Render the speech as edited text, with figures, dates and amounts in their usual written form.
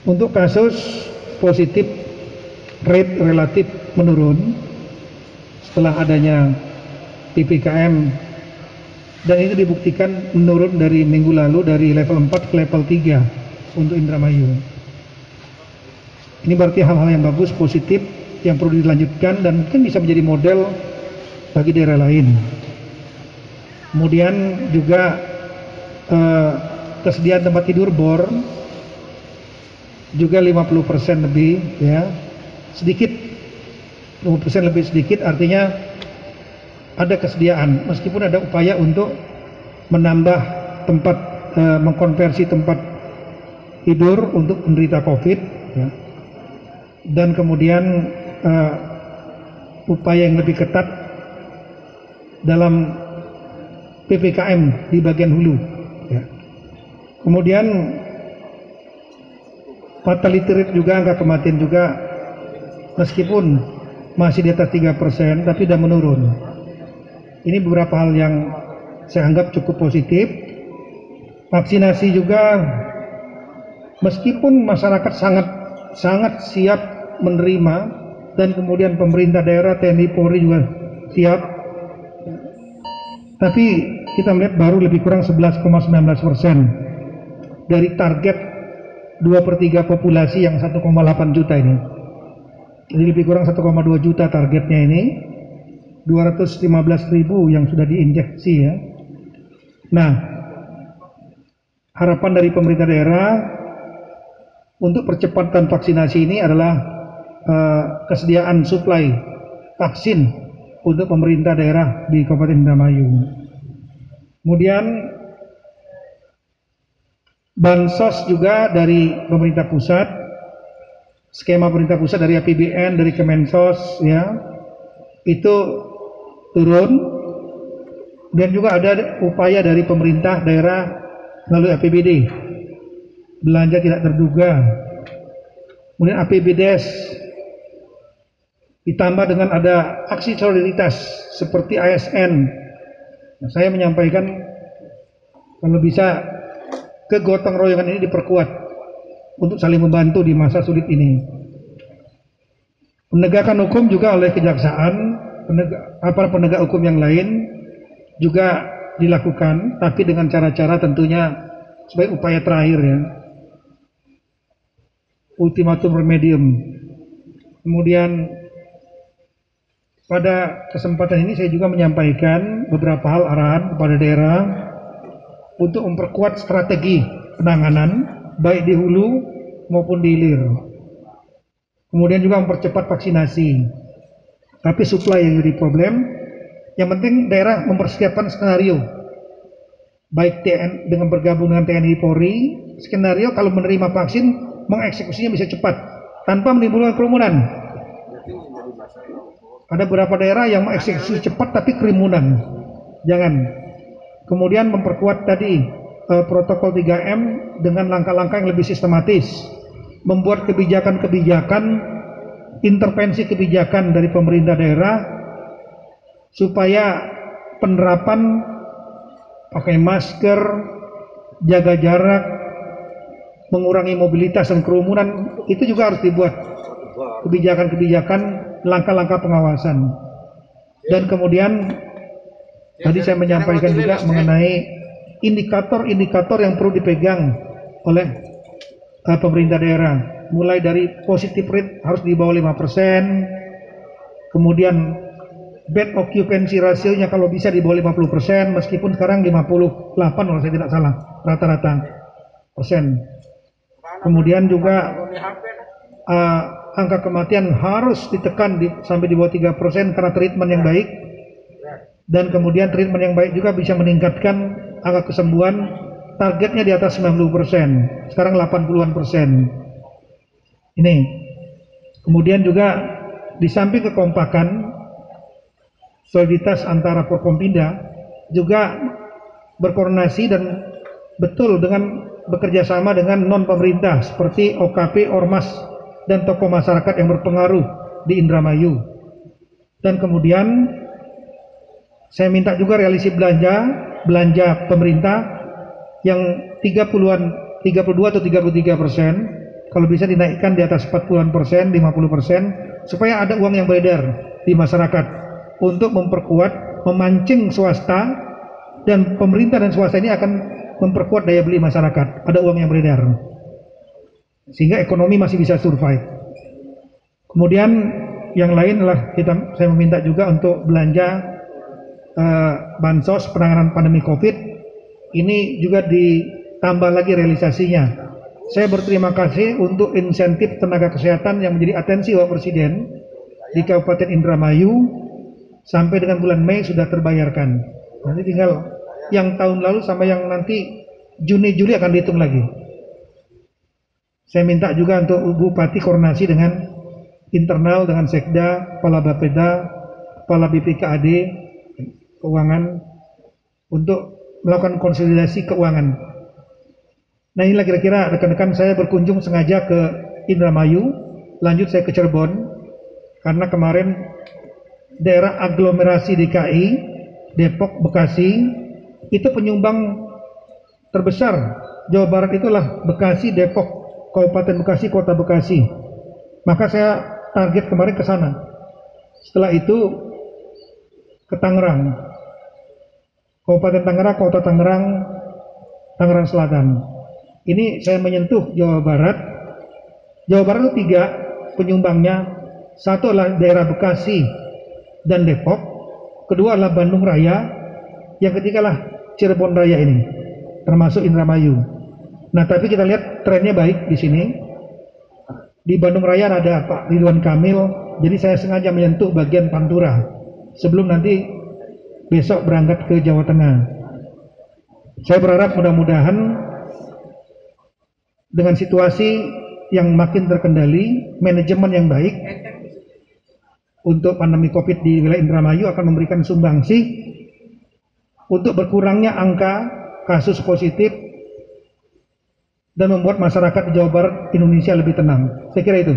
Untuk kasus positif rate relatif menurun setelah adanya PPKM, dan itu dibuktikan menurun dari minggu lalu dari level 4 ke level 3 untuk Indramayu. Ini berarti hal-hal yang bagus, positif, yang perlu dilanjutkan dan mungkin bisa menjadi model bagi daerah lain. Kemudian juga kesediaan tempat tidur BOR juga 50% lebih, ya, sedikit, 50% lebih sedikit, artinya ada kesediaan meskipun ada upaya untuk menambah tempat, mengkonversi tempat tidur untuk penderita COVID, ya. Dan kemudian upaya yang lebih ketat dalam PPKM di bagian hulu, ya. Kemudian fatality rate juga, angka kematian juga meskipun masih di atas 3% tapi sudah menurun. Ini beberapa hal yang saya anggap cukup positif. Vaksinasi juga, meskipun masyarakat sangat siap menerima dan kemudian pemerintah daerah, TNI, Polri juga siap, tapi kita melihat baru lebih kurang 11,19% dari target 2/3 populasi yang 1,8 juta ini. Jadi lebih kurang 1,2 juta targetnya ini, 215.000 yang sudah diinjeksi, ya. Nah, harapan dari pemerintah daerah untuk percepatan vaksinasi ini adalah kesediaan suplai vaksin untuk pemerintah daerah di Kabupaten Indramayu. Kemudian bansos juga dari pemerintah pusat, skema pemerintah pusat dari APBN, dari Kemensos, ya, itu turun, dan juga ada upaya dari pemerintah daerah melalui APBD, belanja tidak terduga. Kemudian APBDes ditambah dengan ada aksi solidaritas seperti ASN. Nah, saya menyampaikan kalau bisa kegotong royongan ini diperkuat untuk saling membantu di masa sulit ini. Penegakan hukum juga oleh kejaksaan, aparat penegak hukum yang lain juga dilakukan, tapi dengan cara-cara tentunya sebagai upaya terakhir, ya, ultimatum remedium. Kemudian pada kesempatan ini saya juga menyampaikan beberapa hal arahan kepada daerah untuk memperkuat strategi penanganan baik di hulu maupun di hilir. Kemudian juga mempercepat vaksinasi. Tapi supply yang jadi problem. Yang penting daerah mempersiapkan skenario, baik dengan bergabung dengan TNI Polri, skenario kalau menerima vaksin mengeksekusinya bisa cepat tanpa menimbulkan kerumunan. Ada beberapa daerah yang mengeksekusi cepat tapi kerumunan, jangan. Kemudian memperkuat tadi protokol 3M dengan langkah-langkah yang lebih sistematis, membuat kebijakan-kebijakan, intervensi kebijakan dari pemerintah daerah supaya penerapan pakai masker, jaga jarak, mengurangi mobilitas dan kerumunan, itu juga harus dibuat kebijakan-kebijakan, langkah-langkah pengawasan. Dan kemudian tadi saya menyampaikan juga mengenai indikator-indikator yang perlu dipegang oleh pemerintah daerah, mulai dari positive rate harus di bawah 5%, kemudian bed occupancy rasionya kalau bisa di bawah 50%, meskipun sekarang 58 kalau saya tidak salah rata-rata persen. Kemudian juga angka kematian harus ditekan sampai di bawah 3% karena treatment yang baik, dan kemudian treatment yang baik juga bisa meningkatkan angka kesembuhan, targetnya di atas 90%, sekarang 80-an%. Ini kemudian juga di samping kekompakan, soliditas antara Forkompinda juga berkoordinasi dan betul dengan bekerja sama dengan non pemerintah seperti OKP, Ormas, dan tokoh masyarakat yang berpengaruh di Indramayu. Dan kemudian saya minta juga realisasi belanja pemerintah yang 32 atau 33%, kalau bisa dinaikkan di atas 40%, 50%, supaya ada uang yang beredar di masyarakat untuk memperkuat, memancing swasta, dan pemerintah dan swasta ini akan memperkuat daya beli masyarakat. Ada uang yang beredar sehingga ekonomi masih bisa survive. Kemudian yang lain adalah saya meminta juga untuk belanja bansos penanganan pandemi COVID. Ini juga ditambah lagi realisasinya. Saya berterima kasih untuk insentif tenaga kesehatan yang menjadi atensi Bapak Presiden di Kabupaten Indramayu sampai dengan bulan Mei sudah terbayarkan. Nanti tinggal yang tahun lalu sampai yang nanti Juni Juli akan dihitung lagi. Saya minta juga untuk Bupati koordinasi dengan internal, dengan Sekda, Kepala Bapeda, Kepala BPKAD, keuangan, untuk melakukan konsolidasi keuangan. Nah, inilah kira-kira rekan-rekan saya berkunjung sengaja ke Indramayu, lanjut saya ke Cirebon, karena kemarin daerah aglomerasi DKI, Depok, Bekasi, itu penyumbang terbesar Jawa Barat itulah Bekasi, Depok, Kabupaten Bekasi, Kota Bekasi. Maka saya target kemarin ke sana. Setelah itu ke Tangerang, Kabupaten Tangerang, Kota Tangerang, Tangerang Selatan. Ini saya menyentuh Jawa Barat. Jawa Barat itu 3 penyumbangnya. Satu adalah daerah Bekasi dan Depok. Kedua adalah Bandung Raya. Yang ketiga adalah Cirebon Raya ini, termasuk Indramayu. Nah, tapi kita lihat trennya baik di sini. Di Bandung Raya ada Pak Ridwan Kamil. Jadi saya sengaja menyentuh bagian Pantura sebelum nanti besok berangkat ke Jawa Tengah. Saya berharap mudah-mudahan dengan situasi yang makin terkendali, manajemen yang baik untuk pandemi COVID di wilayah Indramayu akan memberikan sumbangsih untuk berkurangnya angka kasus positif dan membuat masyarakat di Jawa Barat Indonesia lebih tenang. Saya kira itu.